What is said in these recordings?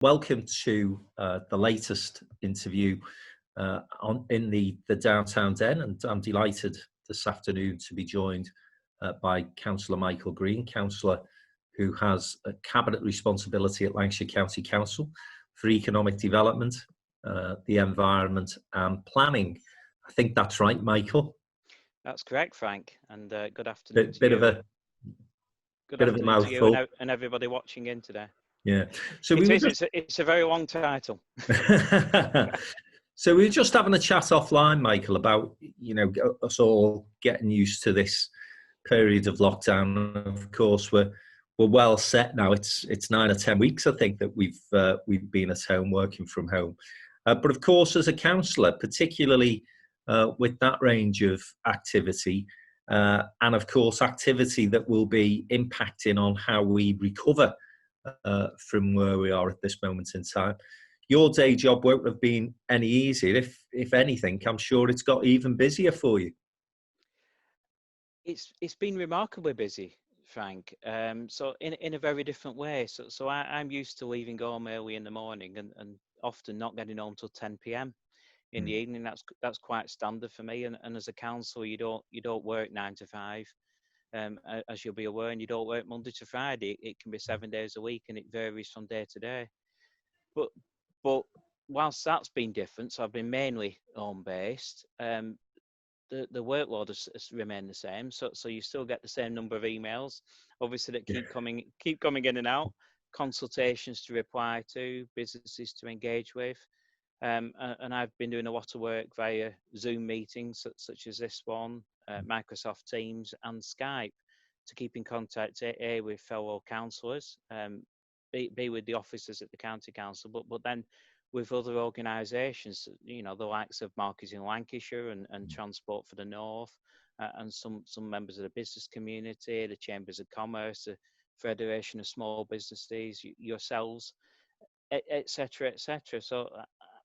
Welcome to the latest interview in the Downtown Den, and I'm delighted this afternoon to be joined by Councillor Michael Green, Councillor who has a cabinet responsibility at Lancashire County Council for economic development, the environment and planning. I think that's right, Michael. That's correct, Frank, and good afternoon to Bit you. of a To you and everybody watching in today. Yeah, so it's a very long title. So we were just having a chat offline, Michael, about us all getting used to this period of lockdown. Of course, we're well set now. It's 9 or 10 weeks, I think, that we've been at home working from home. But of course, as a councillor, particularly with that range of activity, and of course activity that will be impacting on how we recover from where we are at this moment in time. Your day job won't have been any easier. If anything, I'm sure it's got even busier for you. It's been remarkably busy, Frank. So in a very different way. So I'm used to leaving home early in the morning and often not getting home till 10 p.m. in the evening. That's quite standard for me. And as a council, you don't work 9 to 5. As you'll be aware, and you don't work Monday to Friday. It can be 7 days a week, and it varies from day to day. But whilst that's been different, so I've been mainly home-based. The workload has remained the same. So you still get the same number of emails, obviously, that keep coming in and out. Consultations to reply to, businesses to engage with. And I've been doing a lot of work via Zoom meetings such as this one, Microsoft Teams and Skype, to keep in contact with fellow councillors, be with the officers at the County Council, but then with other organisations, the likes of Marketing Lancashire and Transport for the North, and some members of the business community, the Chambers of Commerce, the Federation of Small Businesses, yourselves, etc., etc. So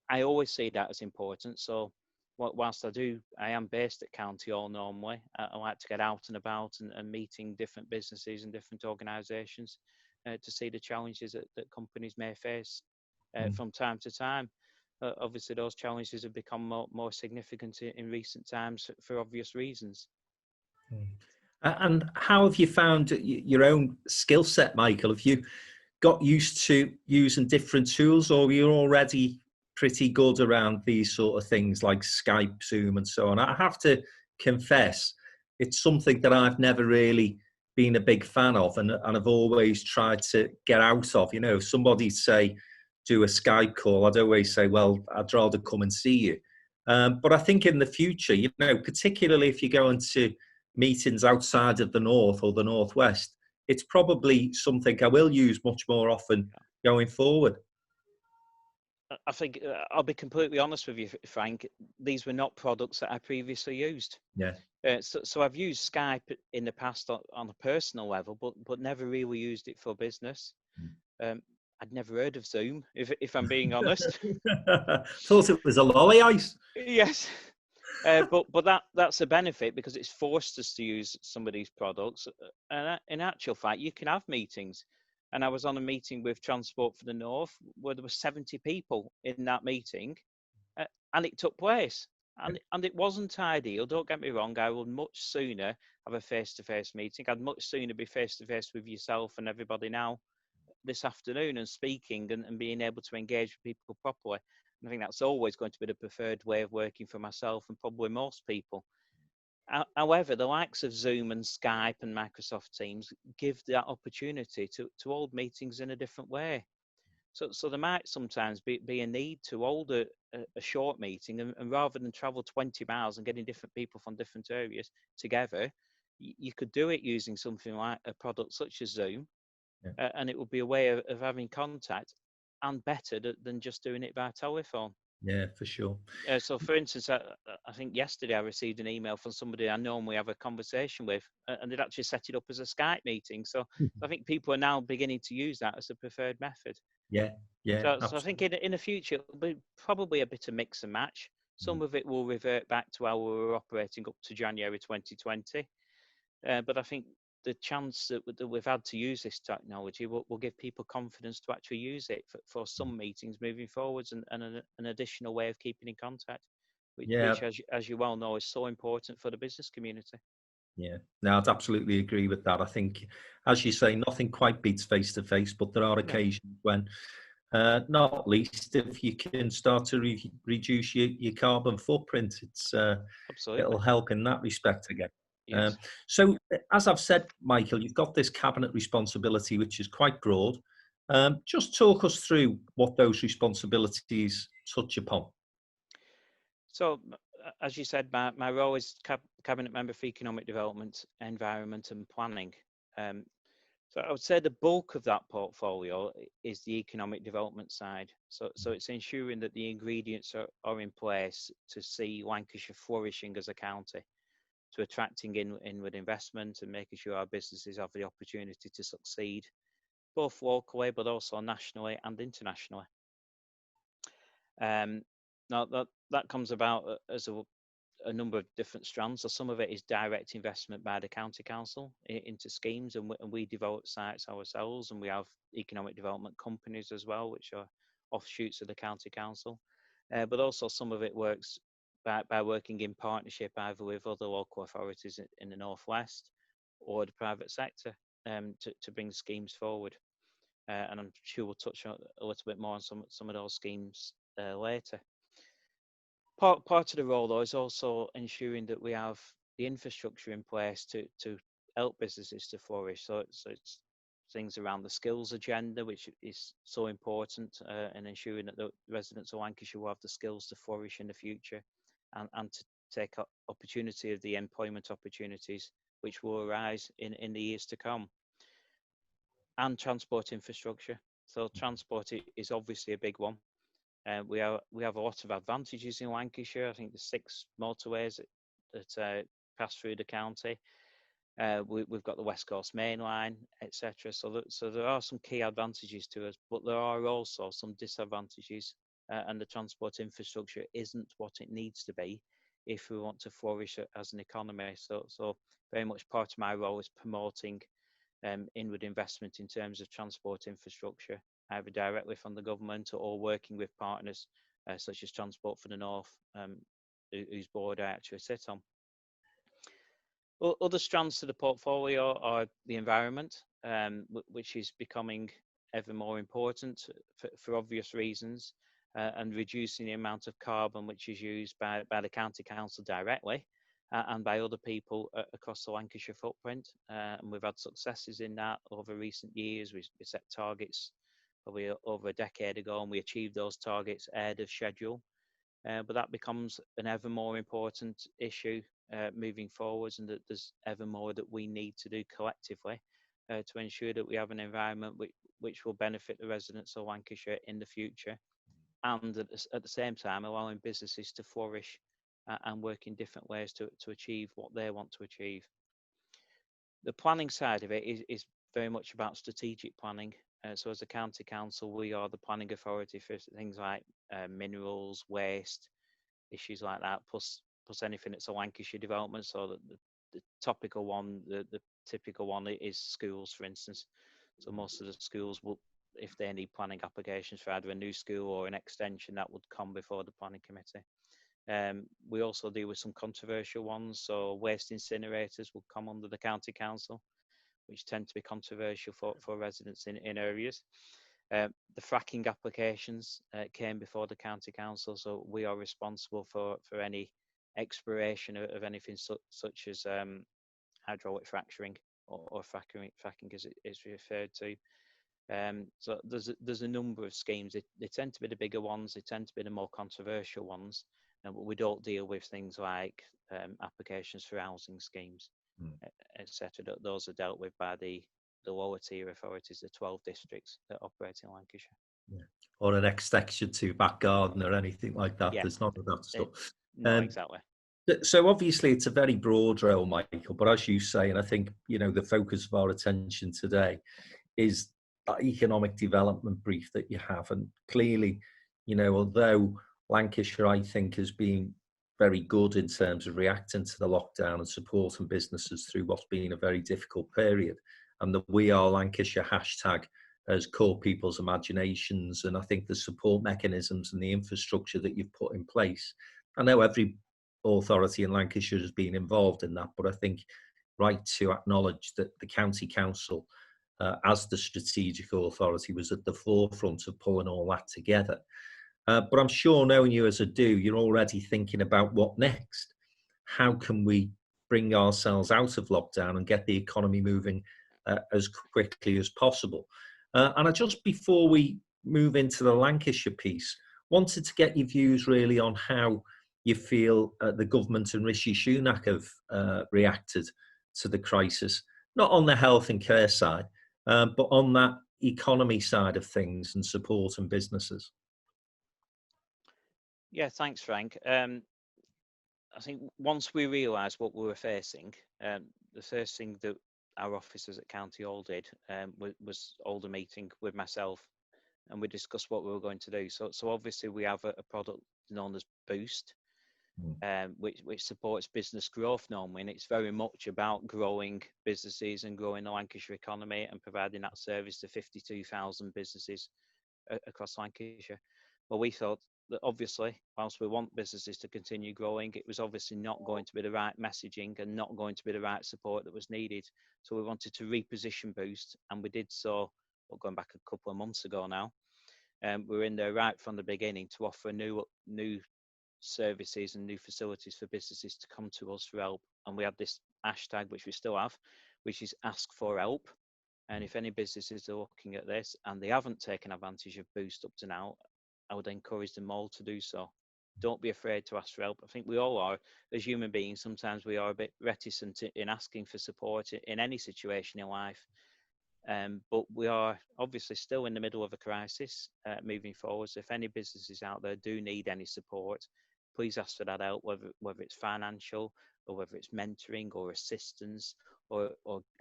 I always see that as important. So whilst I am based at County Hall normally, I like to get out and about and meeting different businesses and different organisations to see the challenges that companies may face from time to time. Obviously, those challenges have become more significant in recent times for obvious reasons. And how have you found your own skill set, Michael? Have you got used to using different tools, or you're already pretty good around these sort of things like Skype, Zoom and so on? I have to confess, it's something that I've never really been a big fan of, and I've always tried to get out of. If somebody say, do a Skype call, I'd always say, well, I'd rather come and see you. But I think in the future, particularly if you go into meetings outside of the North or the Northwest, it's probably something I will use much more often going forward. I think I'll be completely honest with you, Frank. These were not products that I previously used. Yeah. So I've used Skype in the past on a personal level, but never really used it for business. I'd never heard of Zoom, if I'm being honest. Thought it was a lolly ice. Yes. But that's a benefit, because it's forced us to use some of these products. And in actual fact, you can have meetings. And I was on a meeting with Transport for the North where there were 70 people in that meeting, and it took place. And it wasn't ideal, don't get me wrong. I would much sooner have a face-to-face meeting. I'd much sooner be face-to-face with yourself and everybody now this afternoon and speaking and being able to engage with people properly. And I think that's always going to be the preferred way of working for myself and probably most people. However, the likes of Zoom and Skype and Microsoft Teams give that opportunity to hold meetings in a different way. So there might sometimes be a need to hold a short meeting, and rather than travel 20 miles and getting different people from different areas together, you could do it using something like a product such as Zoom, and it would be a way of having contact, and better than just doing it by telephone. Yeah, for sure. So, for instance, I think yesterday I received an email from somebody I normally have a conversation with, and they'd actually set it up as a Skype meeting. So I think people are now beginning to use that as a preferred method. Yeah. So I think in the future, it'll be probably a bit of mix and match. Some of it will revert back to how we were operating up to January 2020. But I think the chance that we've had to use this technology will give people confidence to actually use it for some meetings moving forwards, and an additional way of keeping in contact, Yeah, which as you well know, is so important for the business community. yeah. No, I'd absolutely agree with that. I think, as you say, nothing quite beats face to face, but there are No, occasions when, not least, if you can start to reduce your carbon footprint, it'll absolutely. help in that respect again. Yes. So, as I've said, Michael, you've got this cabinet responsibility, which is quite broad. Just talk us through what those responsibilities touch upon. So, as you said, my role is cabinet member for economic development, environment, and planning. Um, So I would say the bulk of that portfolio is the economic development side. So it's ensuring that the ingredients are in place to see Lancashire flourishing as a county, to attracting inward investment and making sure our businesses have the opportunity to succeed, both locally but also nationally and internationally. Um, Now that comes about as a number of different strands. So some of it is direct investment by the county council into schemes, and we develop sites ourselves, and we have economic development companies as well, which are offshoots of the county council. But also some of it works by working in partnership either with other local authorities in the northwest or the private sector, to bring schemes forward. And I'm sure we'll touch on a little bit more on some of those schemes later. Part of the role, though, is also ensuring that we have the infrastructure in place to help businesses to flourish. So it's things around the skills agenda, which is so important, and ensuring that the residents of Lancashire will have the skills to flourish in the future, and to take opportunity of the employment opportunities which will arise in the years to come. And transport infrastructure. So transport is obviously a big one. We have a lot of advantages in Lancashire. I think there's 6 motorways that pass through the county. We've got the West Coast Main Line, etc. So there are some key advantages to us, but there are also some disadvantages, and the transport infrastructure isn't what it needs to be if we want to flourish as an economy. So very much part of my role is promoting inward investment in terms of transport infrastructure, either directly from the government or working with partners such as Transport for the North, whose board I actually sit on. Other strands to the portfolio are the environment, which is becoming ever more important for obvious reasons, and reducing the amount of carbon which is used by the county council directly, and by other people across the Lancashire footprint. And we've had successes in that over recent years. We set targets probably over a decade ago, and we achieved those targets ahead of schedule. But that becomes an ever more important issue moving forwards, and that there's ever more that we need to do collectively to ensure that we have an environment which will benefit the residents of Lancashire in the future, and at the same time allowing businesses to flourish and work in different ways to achieve what they want to achieve. The planning side of it is very much about strategic planning. So as a county council, we are the planning authority for things like minerals, waste, issues like that, plus anything that's a Lancashire development. So the topical one, the typical one is schools, for instance. So most of the schools will, if they need planning applications for either a new school or an extension, that would come before the planning committee. We also deal with some controversial ones. So waste incinerators will come under the county council, which tend to be controversial for residents in areas. The fracking applications came before the county council, so we are responsible for any exploration of anything such as hydraulic fracturing or fracking as it is referred to. So there's a number of schemes. They tend to be the bigger ones. They tend to be the more controversial ones. But we don't deal with things like applications for housing schemes, etc. Those are dealt with by the lower tier authorities, the 12 districts that operate in Lancashire. Yeah. Or an extension to back garden or anything like that. Yeah, There's none of that stuff. no, exactly. So obviously it's a very broad role, Michael, but as you say, and I think, the focus of our attention today is that economic development brief that you have. And clearly, although Lancashire, I think, has been very good in terms of reacting to the lockdown and supporting businesses through what's been a very difficult period. And the We Are Lancashire hashtag has caught people's imaginations. And I think the support mechanisms and the infrastructure that you've put in place, I know every authority in Lancashire has been involved in that, but I think right to acknowledge that the County Council, as the strategic authority, was at the forefront of pulling all that together. But I'm sure, knowing you as I do, you're already thinking about what next. How can we bring ourselves out of lockdown and get the economy moving as quickly as possible? And I just, before we move into the Lancashire piece, wanted to get your views really on how you feel the government and Rishi Sunak have reacted to the crisis, not on the health and care side, but on that economy side of things and supporting businesses. Yeah, thanks, Frank. I think once we realised what we were facing, the first thing that our officers at County Hall did was hold a meeting with myself, and we discussed what we were going to do. So obviously we have a product known as Boost, which supports business growth normally, and it's very much about growing businesses and growing the Lancashire economy and providing that service to 52,000 businesses across Lancashire. Well, we thought that obviously, whilst we want businesses to continue growing, it was obviously not going to be the right messaging and not going to be the right support that was needed. So we wanted to reposition Boost, and we did so, well, going back a couple of months ago now. We were in there right from the beginning to offer new services and new facilities for businesses to come to us for help. And we had this hashtag, which we still have, which is Ask for Help. And if any businesses are looking at this and they haven't taken advantage of Boost up to now, I would encourage them all to do so. Don't be afraid to ask for help. I think we all are, as human beings. Sometimes we are a bit reticent in asking for support in any situation in life. But we are obviously still in the middle of a crisis moving forward. So if any businesses out there do need any support, please ask for that help, whether it's financial or whether it's mentoring or assistance or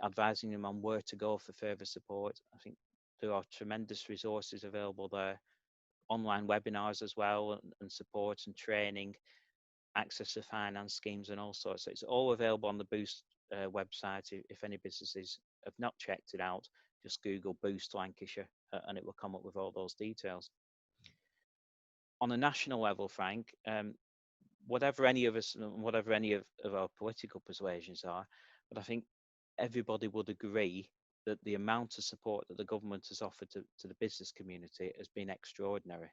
advising them on where to go for further support. I think there are tremendous resources available there. Online webinars as well, and support and training, access to finance schemes and all sorts. So it's all available on the Boost website. If any businesses have not checked it out, just Google Boost Lancashire and it will come up with all those details. On a national level, Frank, whatever any of us, whatever any of our political persuasions are, but I think everybody would agree that the amount of support that the government has offered to the business community has been extraordinary.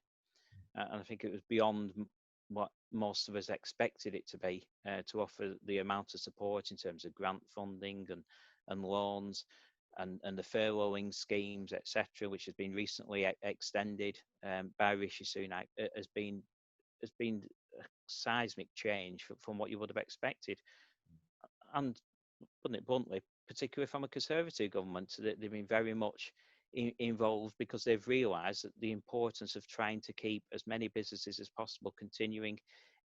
And I think it was beyond what most of us expected it to be, to offer the amount of support in terms of grant funding and loans and the furloughing schemes, etc., which has been recently extended by Rishi Sunak, has been a seismic change from what you would have expected. And putting it bluntly, particularly from a Conservative government, they've been very much involved because they've realised that the importance of trying to keep as many businesses as possible continuing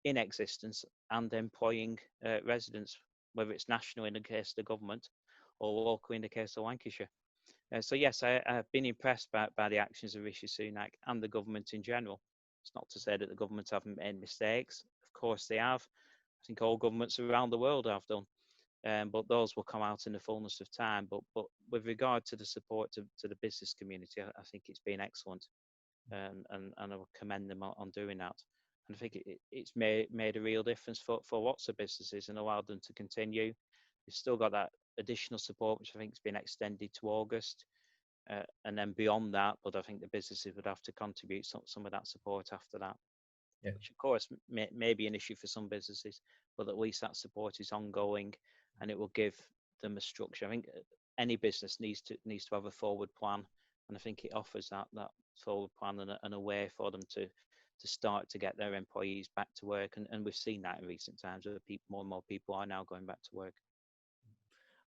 in existence and employing residents, whether it's national in the case of the government or local in the case of Lancashire. So yes, I've been impressed by the actions of Rishi Sunak and the government in general. It's not to say that the government haven't made mistakes. Of course they have. I think all governments around the world have done. But those will come out in the fullness of time. But with regard to the support to the business community, I think it's been excellent, and I will commend them on doing that. And I think it's made a real difference for lots of businesses and allowed them to continue. We've still got that additional support, which I think has been extended to August, and then beyond that. But I think the businesses would have to contribute some of that support after that. Yeah. Which of course may be an issue for some businesses, but at least that support is ongoing. And it will give them a structure. I think any business needs to have a forward plan, and I think it offers that forward plan and a way for them to start to get their employees back to work. And we've seen that in recent times where more and more people are now going back to work.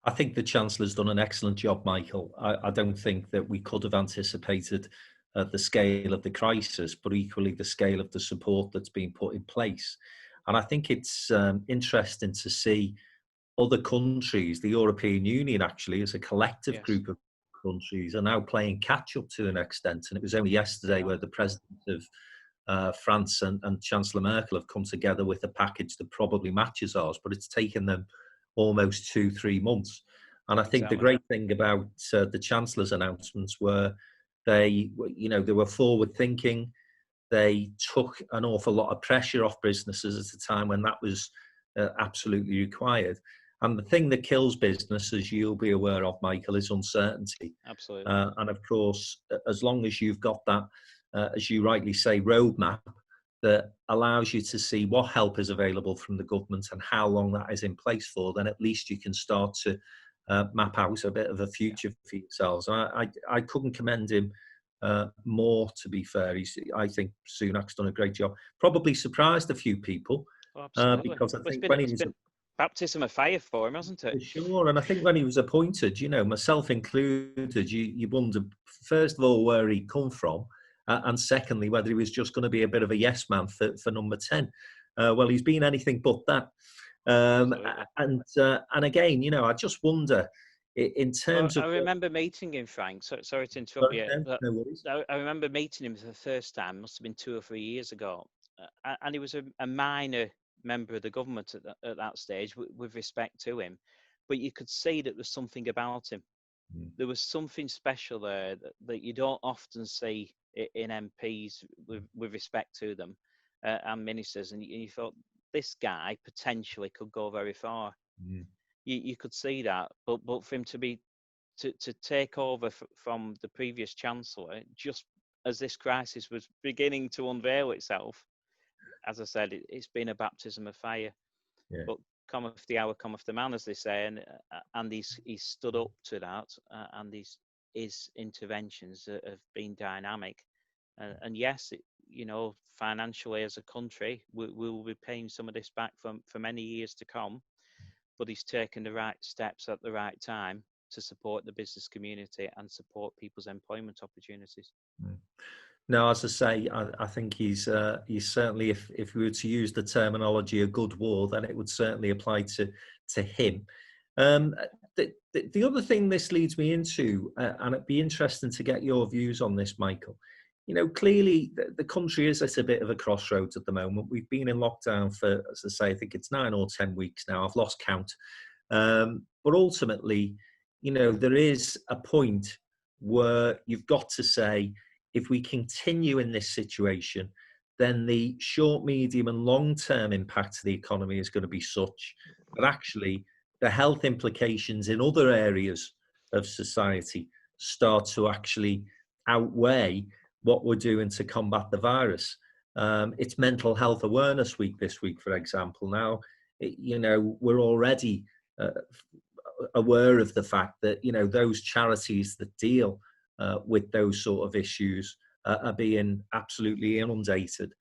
I think the Chancellor's done an excellent job, Michael. I don't think that we could have anticipated the scale of the crisis, but equally the scale of the support that's been put in place. And I think it's interesting to see other countries, the European Union actually, as a collective group of countries, are now playing catch up to an extent. And it was only yesterday where the president of France and Chancellor Merkel have come together with a package that probably matches ours, but it's taken them almost 2-3 months. And I think the great thing about the Chancellor's announcements were they were forward thinking. They took an awful lot of pressure off businesses at a time when that was absolutely required. And the thing that kills business, as you'll be aware of, Michael, is uncertainty. Absolutely. And of course, as long as you've got that, as you rightly say, roadmap that allows you to see what help is available from the government and how long that is in place for, then at least you can start to map out a bit of a future for yourselves. I couldn't commend him more, to be fair. I think Sunak's done a great job. Probably surprised a few people because I think when he was baptism of fire for him, hasn't it? for sure, and I think when he was appointed, myself included, you wonder first of all where he'd come from, and secondly whether he was just going to be a bit of a yes man for number 10. Well, he's been anything but that. And again, I just wonder in terms of. I remember meeting him, Frank. Sorry to interrupt you. No worries. I remember meeting him for the first time. Must have been 2 or 3 years ago, and he was a minor member of the government at that stage, with respect to him. But you could see that there was something about him. There was something special there that you don't often see in MPs with respect to them and ministers. And you thought, this guy potentially could go very far. You could see that, but for him to take over from the previous chancellor, just as this crisis was beginning to unveil itself, as I said, it's been a baptism of fire. Yeah. But cometh the hour, cometh the man, as they say, and he's stood up to that, and his interventions have been dynamic. And yes, financially as a country, we will be paying some of this back for many years to come. But he's taken the right steps at the right time to support the business community and support people's employment opportunities. No, as I say, I think he's certainly, if we were to use the terminology a good war, then it would certainly apply to him. The other thing this leads me into, and it'd be interesting to get your views on this, Michael. Clearly the country is at a bit of a crossroads at the moment. We've been in lockdown for, as I say, I think it's 9 or 10 weeks now. I've lost count. But ultimately, there is a point where you've got to say, if we continue in this situation, then the short, medium and long-term impact to the economy is going to be such that actually the health implications in other areas of society start to actually outweigh what we're doing to combat the virus. It's Mental Health Awareness Week this week, for example. Now, we're already aware of the fact that, those charities that deal with those sort of issues are being absolutely inundated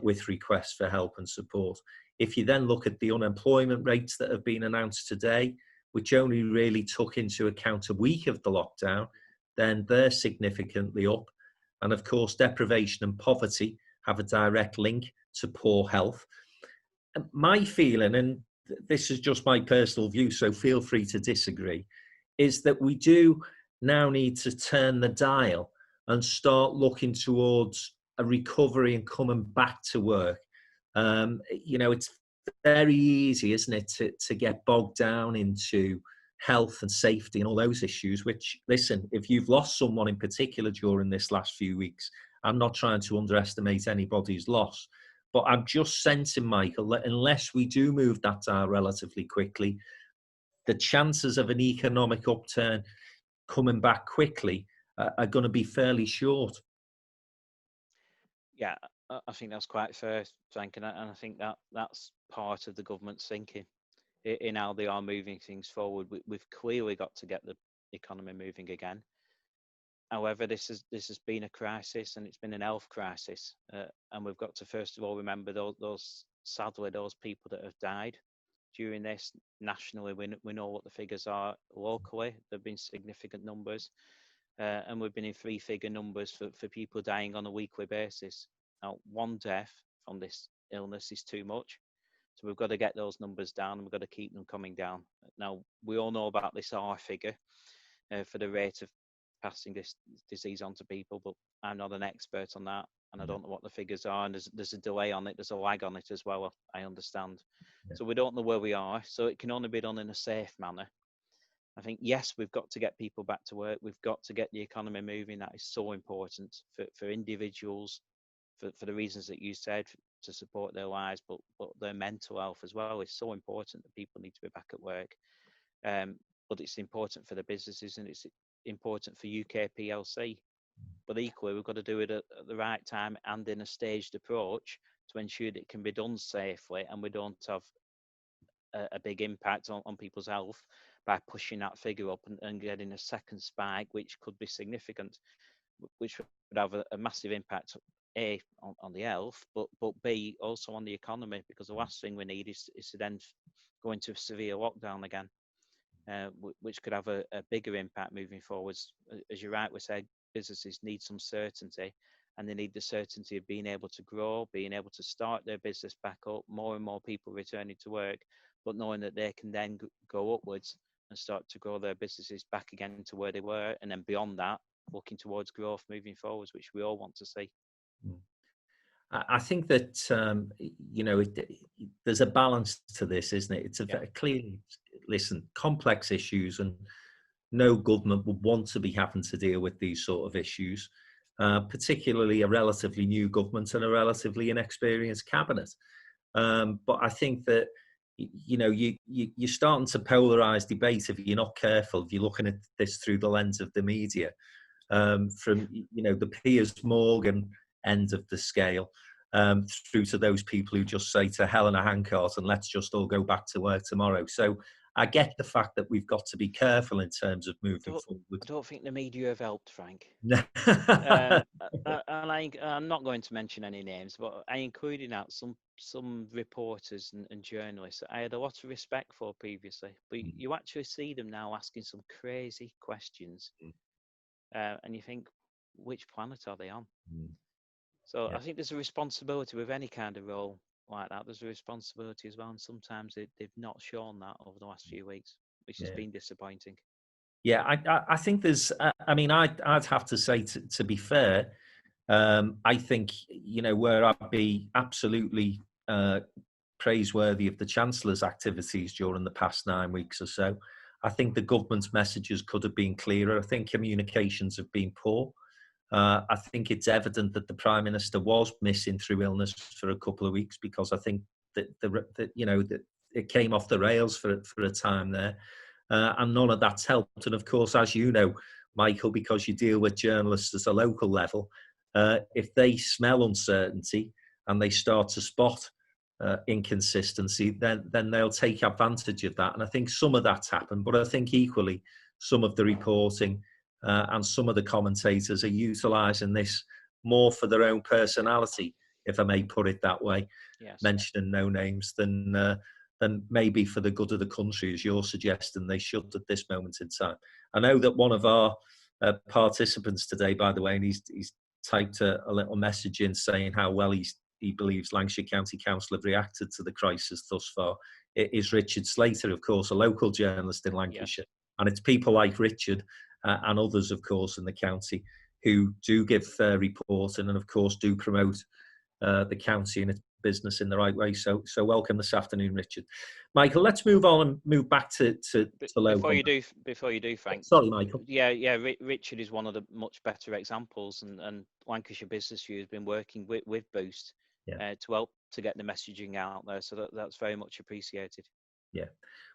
with requests for help and support. If you then look at the unemployment rates that have been announced today, which only really took into account a week of the lockdown, then they're significantly up. And of course, deprivation and poverty have a direct link to poor health. And my feeling, and this is just my personal view, so feel free to disagree, is that we do now need to turn the dial and start looking towards a recovery and coming back to work. It's very easy, isn't it, to get bogged down into health and safety and all those issues, which, listen, if you've lost someone in particular during this last few weeks, I'm not trying to underestimate anybody's loss, but I'm just sensing, Michael, that unless we do move that dial relatively quickly, the chances of an economic upturn coming back quickly are going to be fairly short. Yeah, I think that's quite fair, Frank, and I think that's part of the government's thinking in how they are moving things forward. We've clearly got to get the economy moving again. However, this has been a crisis, and it's been an health crisis, and we've got to first of all remember those people that have died during this. Nationally, we know what the figures are. Locally, there've been significant numbers, and we've been in 3-figure numbers for people dying on a weekly basis. Now, one death from this illness is too much. So we've got to get those numbers down, and we've got to keep them coming down. Now, we all know about this R figure for the rate of passing this disease on to people, but I'm not an expert on that. and I don't know what the figures are, and there's a delay on it, there's a lag on it as well, I understand. Yeah. So we don't know where we are, so it can only be done in a safe manner. I think, yes, we've got to get people back to work, we've got to get the economy moving. That is so important for individuals, for the reasons that you said, to support their lives, but their mental health as well is so important, that people need to be back at work. But it's important for the businesses, and it's important for UK PLC. But equally, we've got to do it at the right time and in a staged approach to ensure that it can be done safely, and we don't have a big impact on people's health by pushing that figure up and getting a second spike, which could be significant, which would have a massive impact, A, on the health, but B, also on the economy, because the last thing we need is to then go into a severe lockdown again, which could have a bigger impact moving forwards. As you're right, we said businesses need some certainty, and they need the certainty of being able to grow, being able to start their business back up, more and more people returning to work, but knowing that they can then go upwards and start to grow their businesses back again to where they were, and then beyond that, looking towards growth moving forwards, which we all want to see. I think that there's a balance to this, isn't it? It's a very clearly, listen, complex issues, and no government would want to be having to deal with these sort of issues, particularly a relatively new government and a relatively inexperienced cabinet. But I think that you're starting to polarise debate if you're not careful, if you're looking at this through the lens of the media, from the Piers Morgan end of the scale, through to those people who just say to hell in a handcart and let's just all go back to work tomorrow. So I get the fact that we've got to be careful in terms of moving forward. I don't think the media have helped, Frank. No. And I'm not going to mention any names, but I included out some reporters and journalists I had a lot of respect for previously, but you actually see them now asking some crazy questions, and you think, which planet are they on? So I think there's a responsibility with any kind of role like that. There's a responsibility as well, and sometimes they've not shown that over the last few weeks, which has been disappointing. Yeah, I think there's. I mean, I'd have to say, to be fair, I think where I'd be absolutely praiseworthy of the Chancellor's activities during the past 9 weeks or so. I think the government's messages could have been clearer. I think communications have been poor. I think it's evident that the Prime Minister was missing through illness for a couple of weeks, because I think that that it came off the rails for a time there, and none of that's helped. And of course, as you know, Michael, because you deal with journalists at a local level, if they smell uncertainty and they start to spot inconsistency, then they'll take advantage of that. And I think some of that's happened, but I think equally some of the reporting and some of the commentators are utilising this more for their own personality, if I may put it that way, mentioning no names, than maybe for the good of the country, as you're suggesting they should at this moment in time. I know that one of our participants today, by the way, and he's typed a little message in saying how well he believes Lancashire County Council have reacted to the crisis thus far. It is Richard Slater, of course, a local journalist in Lancashire. And it's people like Richard and others, of course, in the county who do give fair reporting and, of course, do promote the county and its business in the right way. So welcome this afternoon, Richard. Michael, let's move on and move back to local. Before you do, Frank. Sorry, Michael. Yeah. Richard is one of the much better examples, and Lancashire Business View has been working with Boost to help to get the messaging out there. So that's very much appreciated. Yeah.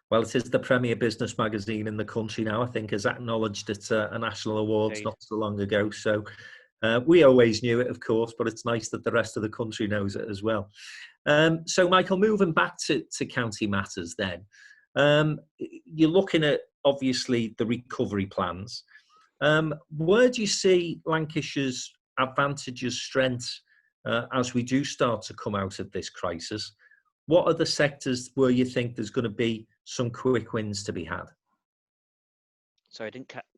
Well, it is the premier business magazine in the country now. I think has acknowledged it a national awards not so long ago. So we always knew it, of course, but it's nice that the rest of the country knows it as well. So, Michael, moving back to county matters then, you're looking at, obviously, the recovery plans. Where do you see Lancashire's advantages, strengths, as we do start to come out of this crisis? What are the sectors where you think there's going to be some quick wins to be had? Sorry, I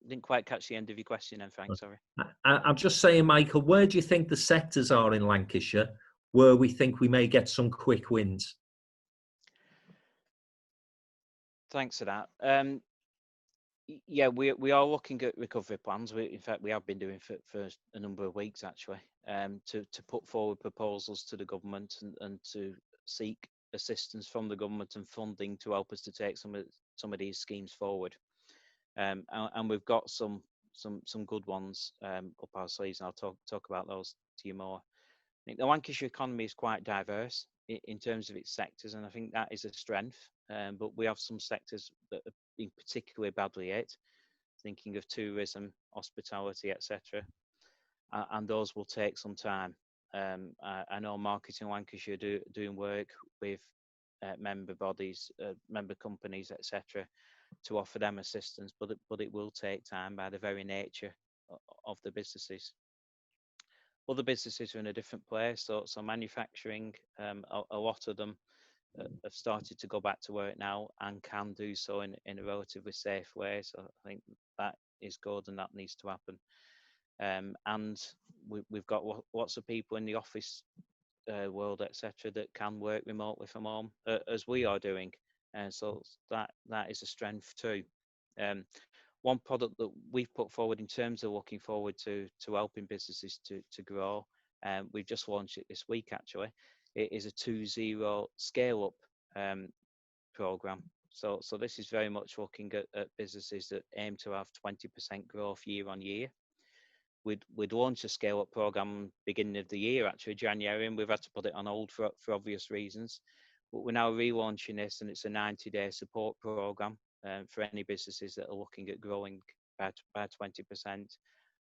didn't quite catch the end of your question then, Frank, sorry. I'm just saying, Michael, where do you think the sectors are in Lancashire where we think we may get some quick wins? Thanks for that. Yeah, we are looking at recovery plans. In fact, we have been doing for a number of weeks actually, to put forward proposals to the government and to seek assistance from the government and funding to help us to take some of these schemes forward. And we've got some good ones up our sleeves, and I'll talk about those to you more. I think the Lancashire economy is quite diverse in terms of its sectors, and I think that is a strength. But we have some sectors that have been particularly badly hit, thinking of tourism, hospitality, etc. And those will take some time. I know Marketing Lancashire doing work with member bodies, member companies, etc., to offer them assistance, but it will take time by the very nature of the businesses. Other businesses are in a different place, so manufacturing, a lot of them have started to go back to work now and can do so in a relatively safe way. So I think that is good and that needs to happen. And we've got lots of people in the office world, etc., that can work remotely from home, as we are doing. And so that is a strength too. One product that we've put forward in terms of looking forward to helping businesses to grow, we've just launched it this week actually. It is a 2.0 scale up program. So this is very much looking at businesses that aim to have 20% growth year on year. We'd launched a scale up program beginning of the year, actually January, and we've had to put it on hold for obvious reasons. But we're now relaunching this, and it's a 90-day support program for any businesses that are looking at growing by 20%,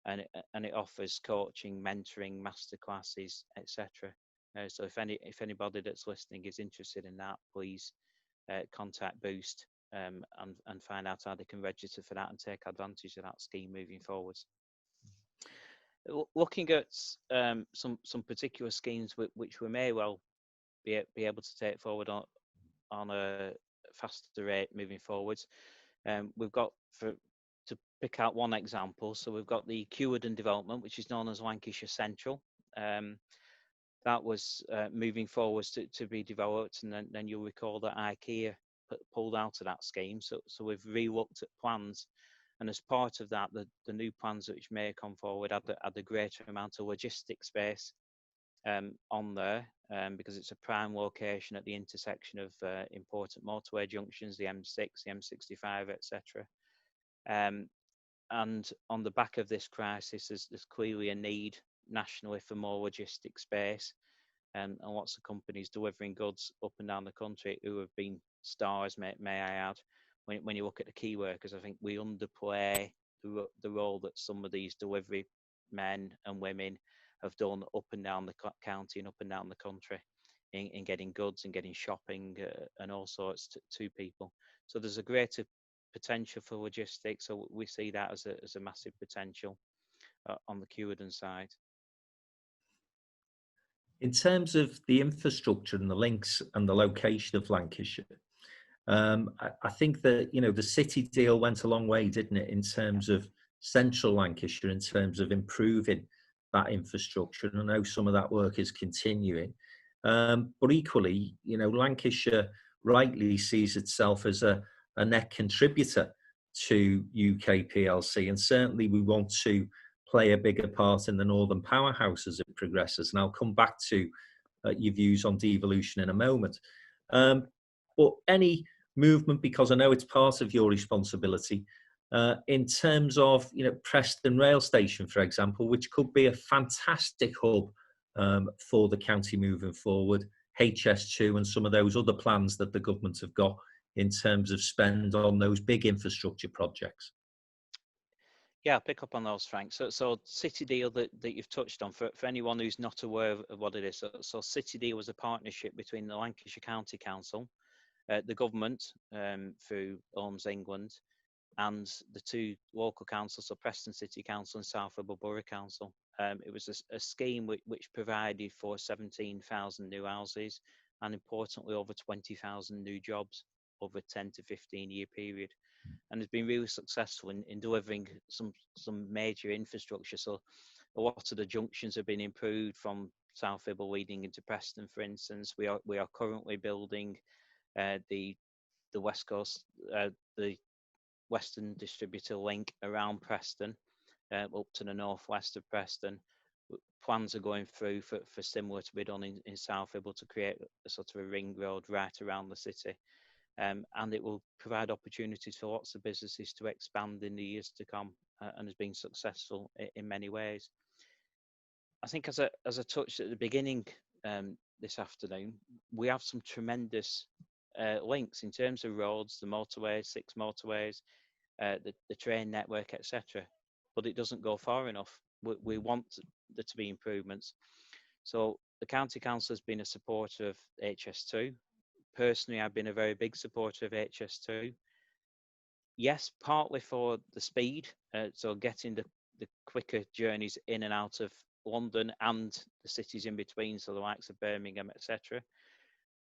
and it offers coaching, mentoring, masterclasses, etc. So if anybody that's listening is interested in that, please contact Boost and find out how they can register for that and take advantage of that scheme moving forwards. Looking at some particular schemes which we may well be able to take forward on a faster rate moving forwards. We've got, to pick out one example, so we've got the Cllr development, which is known as Lancashire Central. That was moving forwards to be developed, and then you'll recall that IKEA pulled out of that scheme. So we've re-looked at plans, and as part of that, the new plans which may come forward add a greater amount of logistic space on there, because it's a prime location at the intersection of important motorway junctions, the M6, the M65, etc. And on the back of this crisis, there's clearly a need nationally for more logistic space, and lots of companies delivering goods up and down the country who have been stars, may I add. When you look at the key workers, I think we underplay the role that some of these delivery men and women have done up and down the county and up and down the country in getting goods and getting shopping and all sorts to people. So there's a greater potential for logistics. So we see that as a massive potential on the Cllr side. In terms of the infrastructure and the links and the location of Lancashire, I think that, the city deal went a long way, didn't it, in terms of central Lancashire, in terms of improving that infrastructure. And I know some of that work is continuing. But equally, Lancashire rightly sees itself as a net contributor to UK PLC. And certainly we want to play a bigger part in the Northern Powerhouse as it progresses. And I'll come back to your views on devolution in a moment. But any movement, because I know it's part of your responsibility, in terms of Preston rail station, for example, which could be a fantastic hub for the county moving forward, HS2 and some of those other plans that the government have got in terms of spend on those big infrastructure projects. Yeah, I'll pick up on those, Frank. So City Deal that you've touched on, for anyone who's not aware of what it is, so City Deal was a partnership between the Lancashire County Council, the government through Homes England, and the two local councils, so Preston City Council and South Ribble Borough Council. It was a scheme which provided for 17,000 new houses and, importantly, over 20,000 new jobs over a 10 to 15 year period, and has been really successful in delivering some major infrastructure. So a lot of the junctions have been improved from South Ribble leading into Preston, for instance. We are currently building the West Coast, the Western Distributor link around Preston, up to the northwest of Preston. Plans are going through for similar to be done in South Hibble to create a sort of a ring road right around the city. And it will provide opportunities for lots of businesses to expand in the years to come, and has been successful in many ways. I think as I touched at the beginning this afternoon, we have some tremendous links in terms of roads, the motorways, 6 motorways, the train network, etc. But it doesn't go far enough. We want there to be improvements. So the County Council has been a supporter of HS2. Personally, I've been a very big supporter of HS2. Yes, partly for the speed, so getting the quicker journeys in and out of London and the cities in between, so the likes of Birmingham, etc.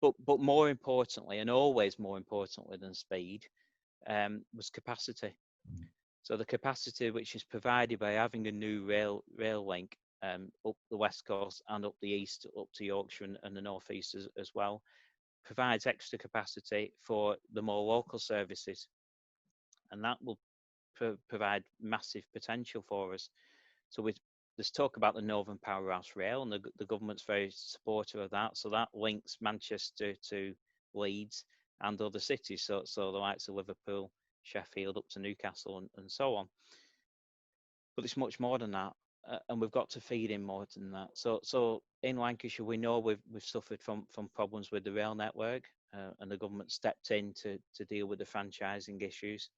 But more importantly, and always more importantly than speed, was capacity. So the capacity which is provided by having a new rail link up the west coast and up the east, up to Yorkshire and the northeast as well, provides extra capacity for the more local services, and that will provide massive potential for us. So there's talk about the Northern Powerhouse Rail, and the government's very supportive of that. So that links Manchester to Leeds and other cities, so the likes of Liverpool, Sheffield, up to Newcastle, and so on. But it's much more than that, and we've got to feed in more than that. So in Lancashire, we know we've suffered from problems with the rail network, and the government stepped in to deal with the franchising issues.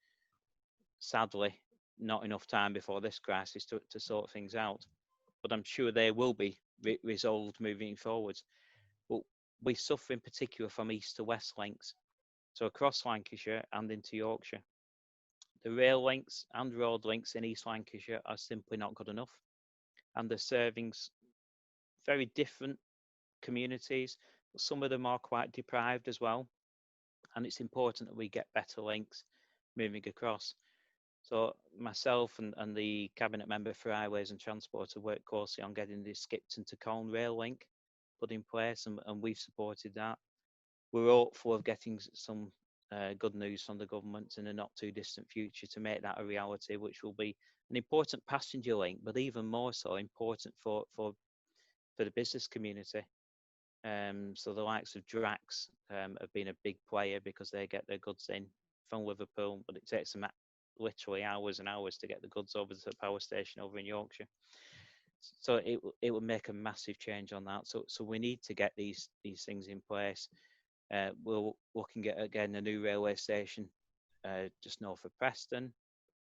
Sadly, not enough time before this crisis to sort things out, but I'm sure they will be resolved moving forwards. But we suffer in particular from east to west links, so across Lancashire and into Yorkshire. The rail links and road links in East Lancashire are simply not good enough, and they're serving very different communities, but some of them are quite deprived as well, and it's important that we get better links moving across. So myself and the Cabinet Member for Highways and Transport have worked closely on getting the Skipton to Colne rail link put in place, and we've supported that. We're hopeful of getting some good news from the government in a not too distant future to make that a reality, which will be an important passenger link, but even more so important for the business community. So the likes of Drax have been a big player because they get their goods in from Liverpool, but it takes them literally hours and hours to get the goods over to the power station over in Yorkshire. So it will make a massive change on that. So we need to get these things in place. We're looking at, again, a new railway station just north of Preston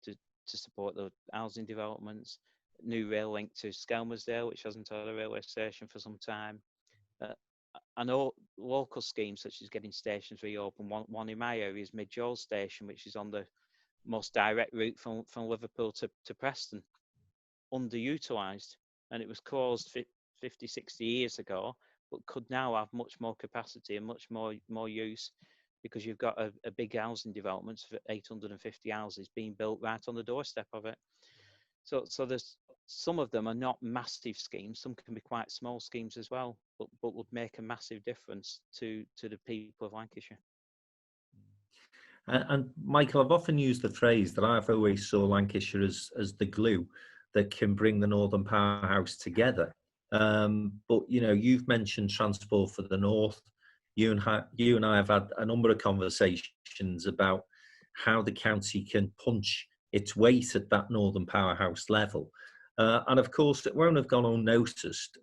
to support the housing developments. New rail link to Skelmersdale, which hasn't had a railway station for some time. I know local schemes such as getting stations reopened. One in my area is Mid-Joel Station, which is on the most direct route from Liverpool to Preston, underutilised, and it was closed 50, 60 years ago, but could now have much more capacity and much more use, because you've got a big housing development for 850 houses being built right on the doorstep of it. So there's some of them are not massive schemes. Some can be quite small schemes as well, but would make a massive difference to the people of Lancashire. And Michael, I've often used the phrase that I've always saw Lancashire as the glue that can bring the Northern Powerhouse together. But you've mentioned Transport for the North. You and I have had a number of conversations about how the county can punch its weight at that Northern Powerhouse level. And of course, it won't have gone unnoticed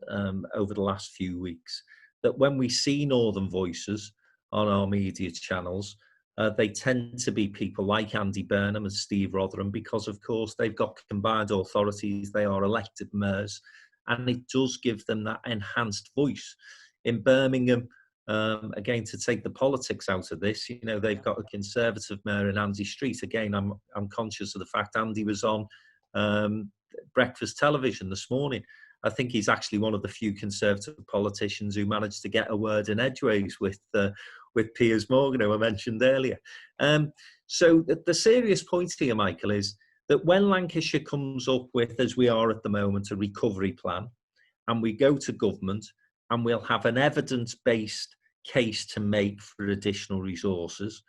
over the last few weeks that when we see Northern voices on our media channels, they tend to be people like Andy Burnham and Steve Rotherham, because of course they've got combined authorities, they are elected mayors, and it does give them that enhanced voice. In Birmingham, again, to take the politics out of this, they've got a Conservative mayor in Andy Street. Again, I'm conscious of the fact Andy was on breakfast television this morning. I think he's actually one of the few Conservative politicians who managed to get a word in edgeways with Piers Morgan, who I mentioned earlier. So the serious point here, Michael, is that when Lancashire comes up with, as we are at the moment, a recovery plan, and we go to government and we'll have an evidence-based case to make for additional resources.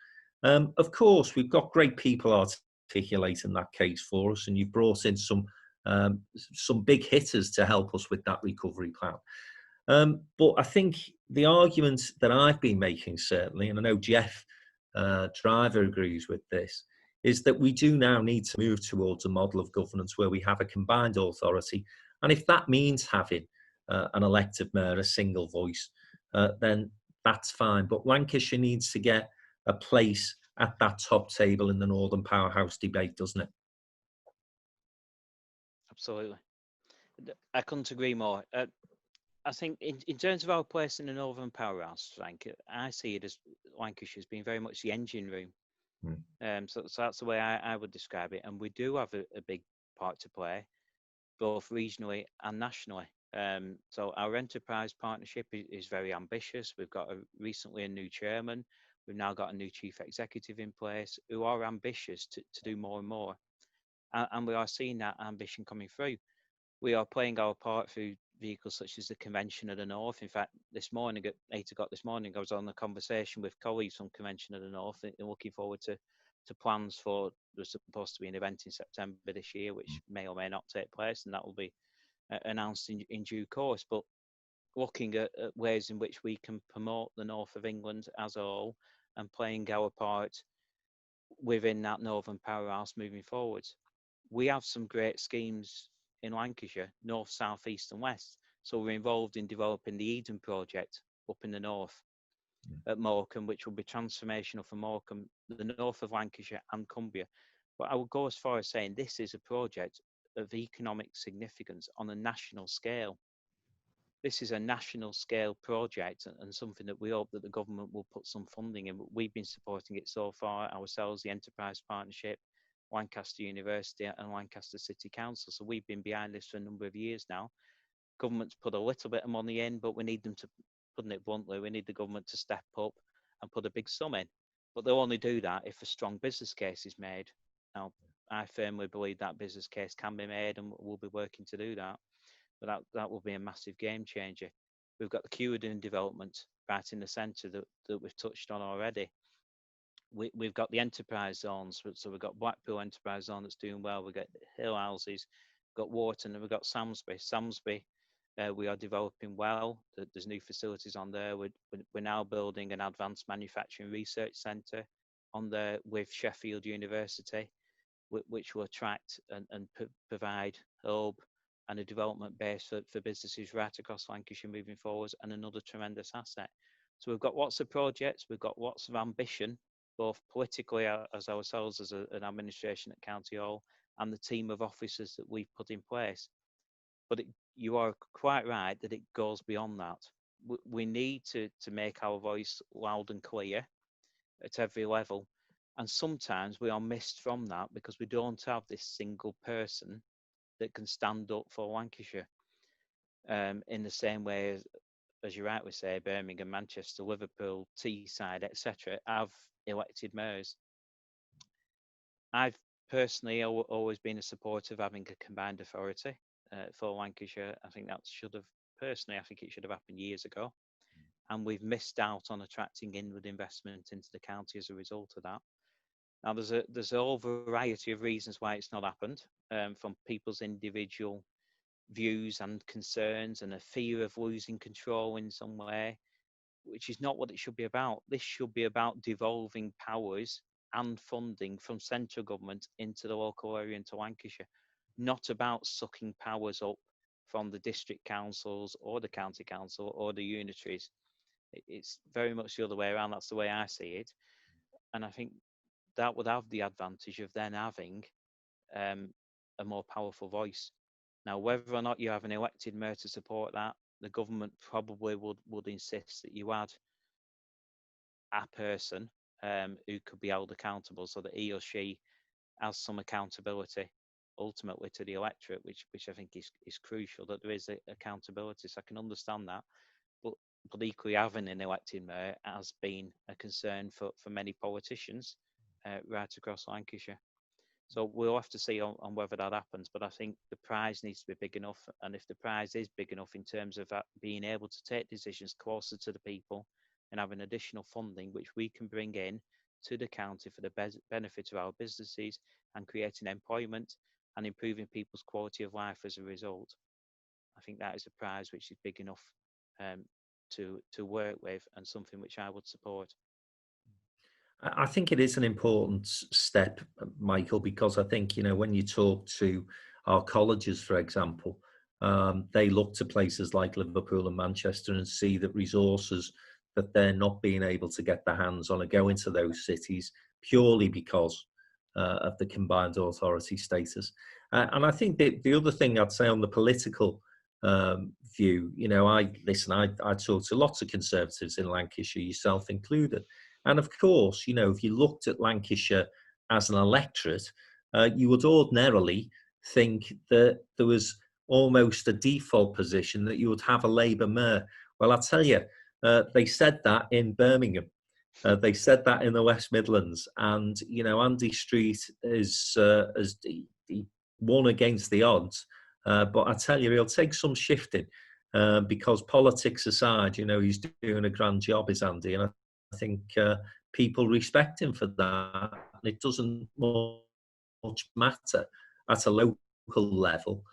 Of course, we've got great people articulating that case for us, and you've brought in some big hitters to help us with that recovery plan. But I think the argument that I've been making, certainly, and I know Jeff Driver agrees with this, is that we do now need to move towards a model of governance where we have a combined authority. And if that means having an elected mayor, a single voice, then that's fine. But Lancashire needs to get a place at that top table in the Northern Powerhouse debate, doesn't it? Absolutely. I couldn't agree more. I think in terms of our place in the Northern Powerhouse, Frank, I see it as Lancashire as being very much the engine room. So that's the way I would describe it. And we do have a big part to play, both regionally and nationally. So our enterprise partnership is very ambitious. We've got recently a new chairman. We've now got a new chief executive in place who are ambitious to do more and more. And we are seeing that ambition coming through. We are playing our part through vehicles such as the Convention of the North. In fact, this morning at 8 o'clock this morning, I was on a conversation with colleagues from Convention of the North and looking forward to plans for, there's supposed to be an event in September this year, which may or may not take place, and that will be announced in due course. But looking at ways in which we can promote the North of England as a whole and playing our part within that Northern Powerhouse moving forwards. We have some great schemes in Lancashire, north, south, east and west. So we're involved in developing the Eden project up in the north at Morecambe, which will be transformational for Morecambe, the north of Lancashire and Cumbria. But I would go as far as saying this is a project of economic significance on a national scale. This is a national scale project and something that we hope that the government will put some funding in. We've been supporting it so far ourselves, the Enterprise Partnership, Lancaster University and Lancaster City Council. So we've been behind this for a number of years now. Government's put a little bit of money in, but we need them to, putting it bluntly, we need the government to step up and put a big sum in. But they'll only do that if a strong business case is made. Now, I firmly believe that business case can be made and we'll be working to do that. But that will be a massive game changer. We've got the Cllr development right in the centre that we've touched on already. We've got the enterprise zones, so we've got Blackpool enterprise zone that's doing well. We've got Hill Houses, we've got Wharton, and we've got Samsbury. Samsbury, we are developing well. There's new facilities on there. We're now building an advanced manufacturing research centre on there with Sheffield University, which will attract and provide a hub and a development base for businesses right across Lancashire moving forwards, and another tremendous asset. So we've got lots of projects, we've got lots of ambition, both politically as ourselves as an administration at County Hall and the team of officers that we've put in place. But you are quite right that it goes beyond that. We need to make our voice loud and clear at every level. And sometimes we are missed from that because we don't have this single person that can stand up for Lancashire in the same way as you rightly say, Birmingham, Manchester, Liverpool, Teesside, etc., have elected mayors. I've personally always been a supporter of having a combined authority for Lancashire. I think that should have, personally, I think it should have happened years ago. And we've missed out on attracting inward investment into the county as a result of that. Now, there's a whole variety of reasons why it's not happened, from people's individual views and concerns and a fear of losing control in some way, which is not what it should be about. This should be about devolving powers and funding from central government into the local area, into Lancashire, not about sucking powers up from the district councils or the county council or the unitaries. It's very much the other way around. That's the way I see it. And I think that would have the advantage of then having a more powerful voice. Now, whether or not you have an elected mayor to support that, the government probably would insist that you had a person who could be held accountable so that he or she has some accountability ultimately to the electorate, which I think is crucial, that there is accountability. So I can understand that. But equally having an elected mayor has been a concern for many politicians right across Lancashire. So we'll have to see on whether that happens. But I think the prize needs to be big enough. And if the prize is big enough in terms of being able to take decisions closer to the people and having additional funding, which we can bring in to the county for the benefit of our businesses and creating employment and improving people's quality of life as a result. I think that is a prize which is big enough to work with, and something which I would support. I think it is an important step, Michael, because I think, when you talk to our colleges, for example, they look to places like Liverpool and Manchester and see that resources that they're not being able to get their hands on are going to those cities purely because of the combined authority status. And I think the other thing I'd say on the political view, I talk to lots of Conservatives in Lancashire, yourself included. And of course, if you looked at Lancashire as an electorate, you would ordinarily think that there was almost a default position that you would have a Labour mayor. Well, I tell you, they said that in Birmingham. They said that in the West Midlands. And, Andy Street has he won against the odds. But I tell you, he'll take some shifting because politics aside, he's doing a grand job, is Andy. And I think people respect him for that. It doesn't much matter at a local level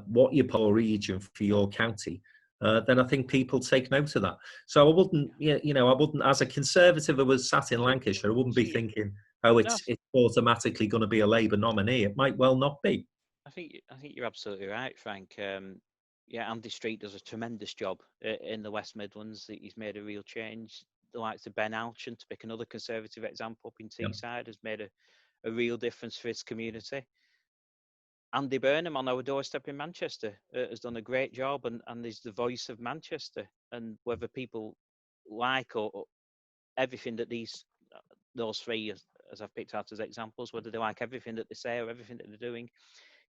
what your poor region for your county. Then I think people take note of that. So I wouldn't, I wouldn't, as a Conservative who was sat in Lancashire, I wouldn't be thinking, it's automatically going to be a Labour nominee. It might well not be. I think you're absolutely right, Frank. Andy Street does a tremendous job in the West Midlands. He's made a real change. The likes of Ben Alchin, to pick another Conservative example up in Teesside, has made a real difference for his community. Andy Burnham on our doorstep in Manchester has done a great job and is the voice of Manchester. And whether people like or everything that those three, as I've picked out as examples, whether they like everything that they say or everything that they're doing,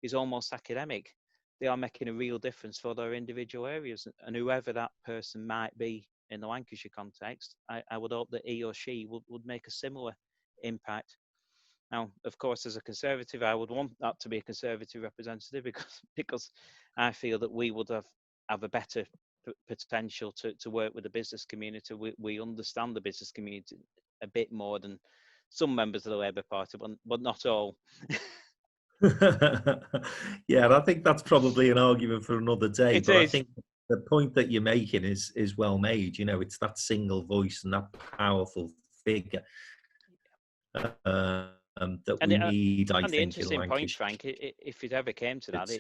is almost academic. They are making a real difference for their individual areas. And whoever that person might be in the Lancashire context, I would hope that he or she would make a similar impact. Now, of course, as a Conservative, I would want that to be a Conservative representative because I feel that we would have a better potential to work with the business community. We understand the business community a bit more than some members of the Labour Party, but not all. Yeah, and I think that's probably an argument for another day. I think the point that you're making is well made. It's that single voice and that powerful figure that we need. I think the interesting point, Frank, if it ever came to that,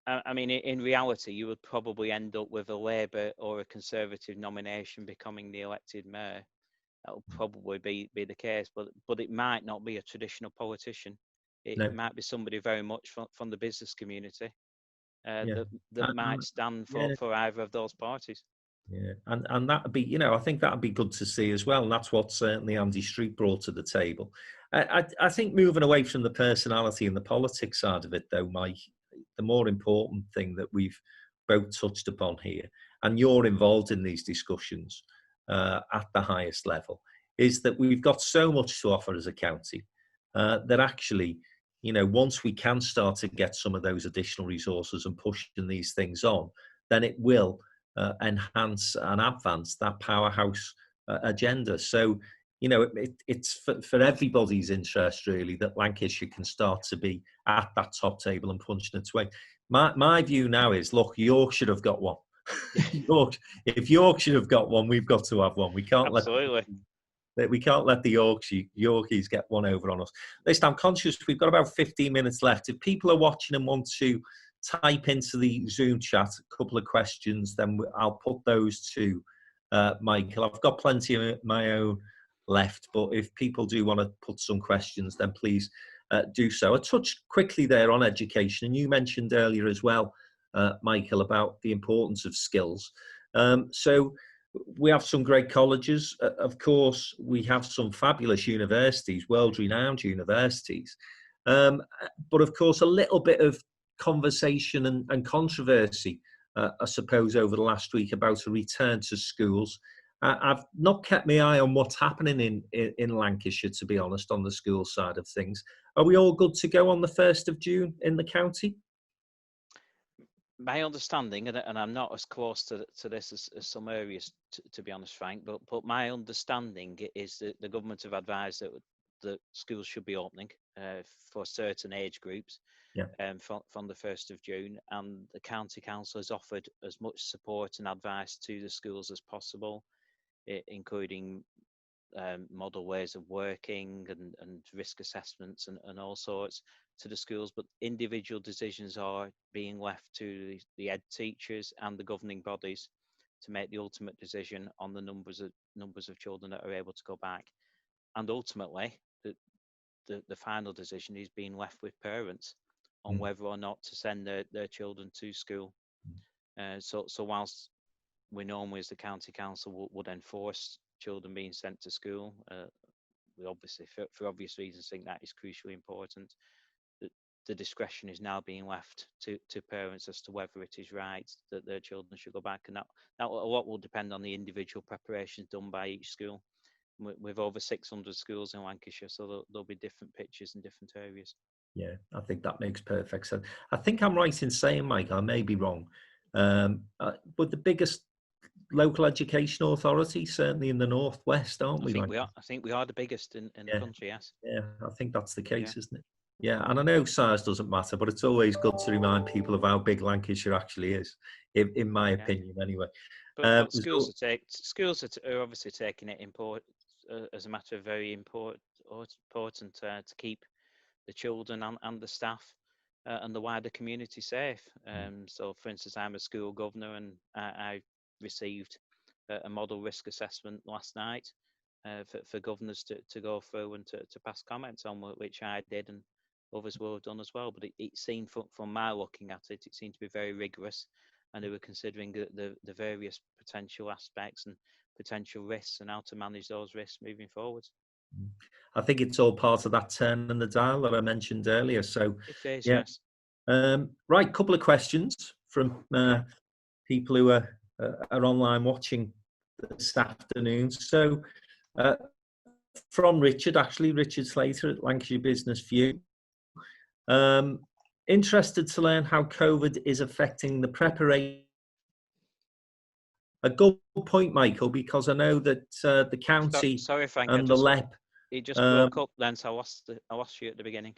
I mean, in reality, you would probably end up with a Labour or a Conservative nomination becoming the elected mayor. That will probably be the case, but it might not be a traditional politician. It might be somebody very much from the business community that might stand for either of those parties. Yeah, and that'd be, I think that'd be good to see as well. And that's what certainly Andy Street brought to the table. I think moving away from the personality and the politics side of it, though, Mike, the more important thing that we've both touched upon here, and you're involved in these discussions at the highest level, is that we've got so much to offer as a county that actually, once we can start to get some of those additional resources and pushing these things on, then it will enhance and advance that powerhouse agenda. So, it's for everybody's interest, really, that Lancashire can start to be at that top table and punching its way. My view now is, look, York should have got one. If York should have got one, we've got to have one. We can't let the Yorkies get one over on us. Listen, I'm conscious we've got about 15 minutes left. If people are watching and want to type into the Zoom chat a couple of questions, then I'll put those to Michael. I've got plenty of my own left, but if people do want to put some questions, then please do so. I touched quickly there on education, and you mentioned earlier as well, Michael, about the importance of skills. So we have some great colleges. Of course, we have some fabulous universities, world-renowned universities. But of course, a little bit of conversation and controversy, I suppose, over the last week about a return to schools. I've not kept my eye on what's happening in Lancashire, to be honest, on the school side of things. Are we all good to go on the 1st of June in the county? my understanding, and I'm not as close to this as some areas, to be honest, Frank, but my understanding is that the government have advised that schools should be opening for certain age groups Yeah. From the 1st of June, and the county council has offered as much support and advice to the schools as possible, including model ways of working and risk assessments and all sorts to the schools, but individual decisions are being left to the ed teachers and the governing bodies to make the ultimate decision on the numbers of children that are able to go back. And ultimately, the final decision is being left with parents on whether or not to send their children to school. So whilst we normally, as the county council, would enforce children being sent to school, we obviously, for obvious reasons, think that is crucially important. The discretion is now being left to parents as to whether it is right that their children should go back, and that a lot will depend on the individual preparations done by each school. With over 600 schools in Lancashire, so there'll be different pitches in different areas. Yeah, I think that makes perfect sense. I think I'm right in saying, Mike, I may be wrong, but the biggest local education authority, certainly in the northwest, aren't we? I think we are the biggest in the country. Yes. Yeah, I think that's the case, isn't it? Yeah, and I know size doesn't matter, but it's always good to remind people of how big Lancashire actually is, in my opinion, anyway. But schools are obviously taking it as a matter of very important to keep the children and the staff and the wider community safe. So, for instance, I'm a school governor, and I received a model risk assessment last night for governors to go through and to pass comments on, which I did, and others will have done as well. But it seemed, from my looking at it, it seemed to be very rigorous, and they were considering the various potential aspects and potential risks and how to manage those risks moving forward. I think it's all part of that turn in the dial that I mentioned earlier. So, it is, yeah. Yes. Right, couple of questions from people who are online watching this afternoon. So, from Richard Slater at Lancashire Business View. Interested to learn how COVID is affecting the preparation. A good point, Michael, because I know that the county Sorry, Frank, and the LEP. It just broke up then, so I lost you at the beginning.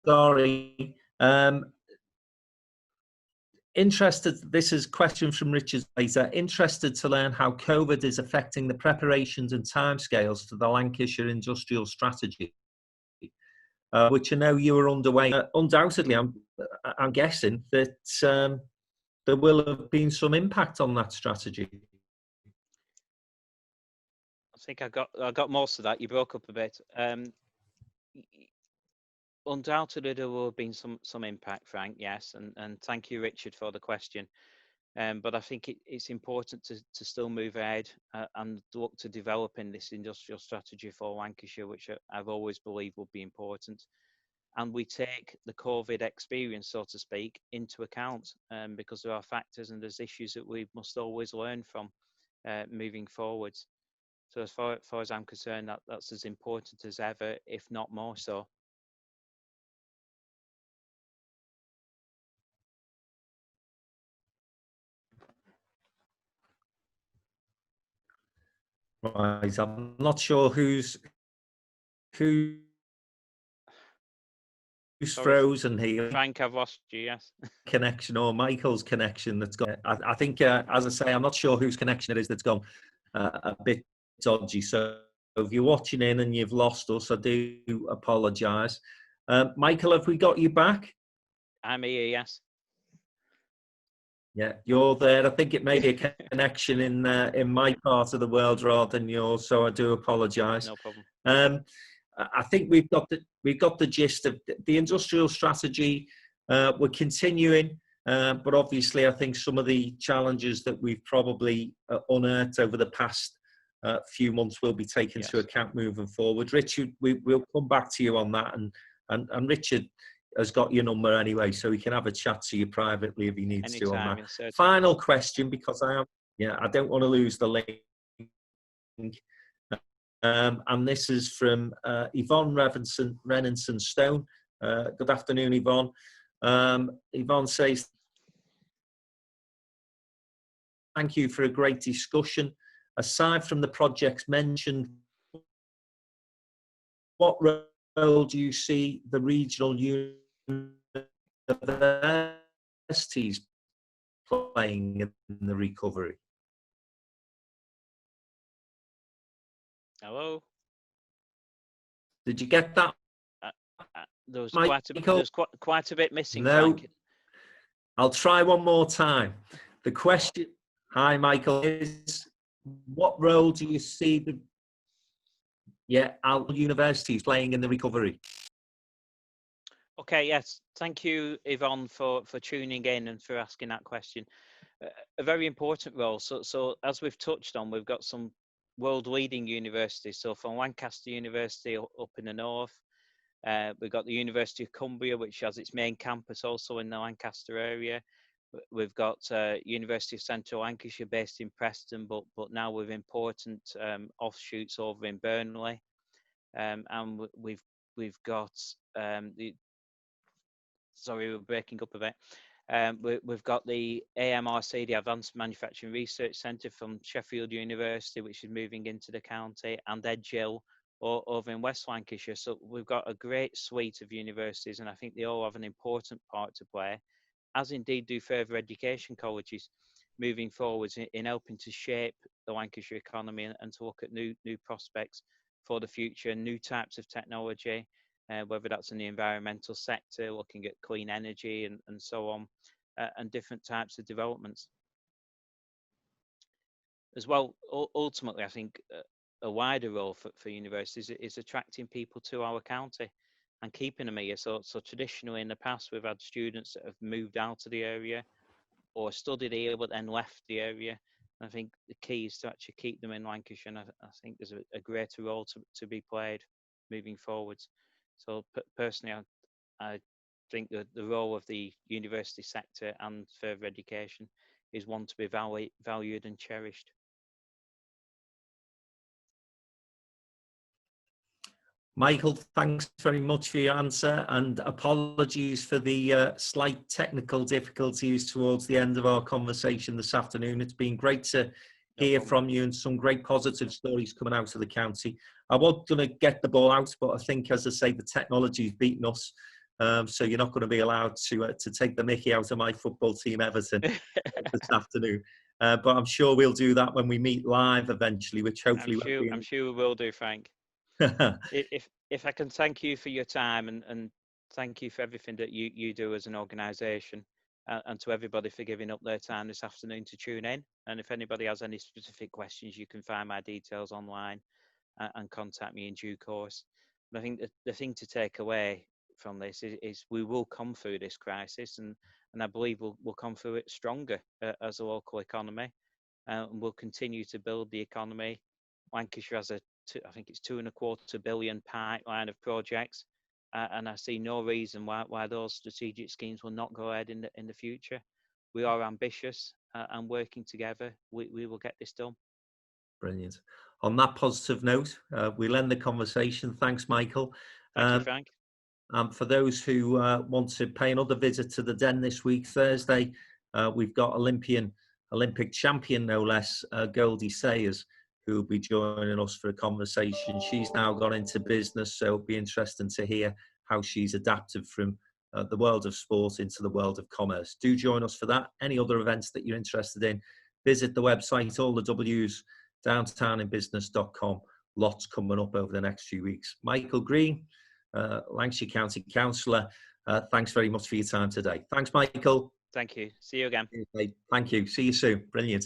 Sorry. This is a question from Richard Slater. Interested to learn how COVID is affecting the preparations and timescales for the Lancashire Industrial Strategy, which I know you are underway. Undoubtedly, I'm guessing that there will have been some impact on that strategy. I think I got most of that. You broke up a bit. Undoubtedly, there will have been some impact, Frank. Yes, and thank you, Richard, for the question. But I think it's important to still move ahead and look to developing this industrial strategy for Lancashire, which I've always believed would be important. And we take the COVID experience, so to speak, into account, because there are factors and there's issues that we must always learn from moving forward. So as far as I'm concerned, that's as important as ever, if not more so. Right, I'm not sure who's frozen here. Frank, I've lost you, yes. Connection or Michael's connection that's gone. I think, as I say, I'm not sure whose connection it is that's gone a bit dodgy. So if you're watching in and you've lost us, I do apologise. Michael, have we got you back? I'm here, yes. Yeah, you're there. I think it may be a connection in my part of the world rather than yours, so I do apologise. No problem. I think we've got the gist of the industrial strategy. We're continuing, but obviously I think some of the challenges that we've probably unearthed over the past few months will be taken into account moving forward. Richard, we'll come back to you on that, and Richard has got your number anyway, so he can have a chat to you privately if he needs to on that. Yes, final question, because I don't want to lose the link. And this is from Yvonne Renenson Stone. Good afternoon, Yvonne. Yvonne says, thank you for a great discussion. Aside from the projects mentioned, what role do you see the regional universities playing in the recovery? Hello? Did you get that? There was Michael? quite a bit missing, No. Frank. I'll try one more time. The question, hi Michael, is what role do you see the our universities playing in the recovery? Okay, yes. Thank you, Yvonne, for tuning in and for asking that question. A very important role. So as we've touched on, we've got some world-leading universities. So from Lancaster University up in the north, we've got the University of Cumbria, which has its main campus also in the Lancaster area. We've got University of Central Lancashire based in Preston, but now with important offshoots over in Burnley, and we've got sorry, we're breaking up a bit. We've got the AMRC, the Advanced Manufacturing Research Centre from Sheffield University, which is moving into the county, and Edgehill over in West Lancashire. So we've got a great suite of universities, and I think they all have an important part to play, as indeed do further education colleges moving forwards in helping to shape the Lancashire economy and to look at new prospects for the future, new types of technology, whether that's in the environmental sector, looking at clean energy and so on, and different types of developments. As well, ultimately, I think a wider role for universities is attracting people to our county and keeping them here. So traditionally in the past, we've had students that have moved out of the area or studied here but then left the area. And I think the key is to actually keep them in Lancashire, and I think there's a greater role to be played moving forwards. So personally, I think that the role of the university sector and further education is one to be valued and cherished. Michael, thanks very much for your answer, and apologies for the slight technical difficulties towards the end of our conversation this afternoon. It's been great to hear from you and some great positive stories coming out of the county. I was going to get the ball out, but I think, as I say, the technology's beaten us. So you're not going to be allowed to take the mickey out of my football team, Everton, this afternoon. But I'm sure we'll do that when we meet live eventually, which hopefully I'm sure we will do, Frank. If I can thank you for your time and thank you for everything that you do as an organisation, and to everybody for giving up their time this afternoon to tune in. And if anybody has any specific questions, you can find my details online and contact me in due course. But I think the thing to take away from this is we will come through this crisis, and I believe we'll come through it stronger as a local economy, and we'll continue to build the economy. Lancashire has I think it's £2.25 billion pipeline of projects, and I see no reason why those strategic schemes will not go ahead in the future. We are ambitious, and working together, we will get this done. Brilliant. On that positive note, we'll end the conversation. Thanks, Michael. Thank you, Frank. For those who want to pay another visit to the Den this week, Thursday, we've got Olympic champion, no less, Goldie Sayers, who will be joining us for a conversation. She's now gone into business, so it'll be interesting to hear how she's adapted from the world of sport into the world of commerce. Do join us for that. Any other events that you're interested in, visit the website, all the W's, downtowninbusiness.com. Lots coming up over the next few weeks. Michael Green, Lancashire County Councillor, thanks very much for your time today. Thanks, Michael. Thank you. See you again. Thank you. See you soon. Brilliant.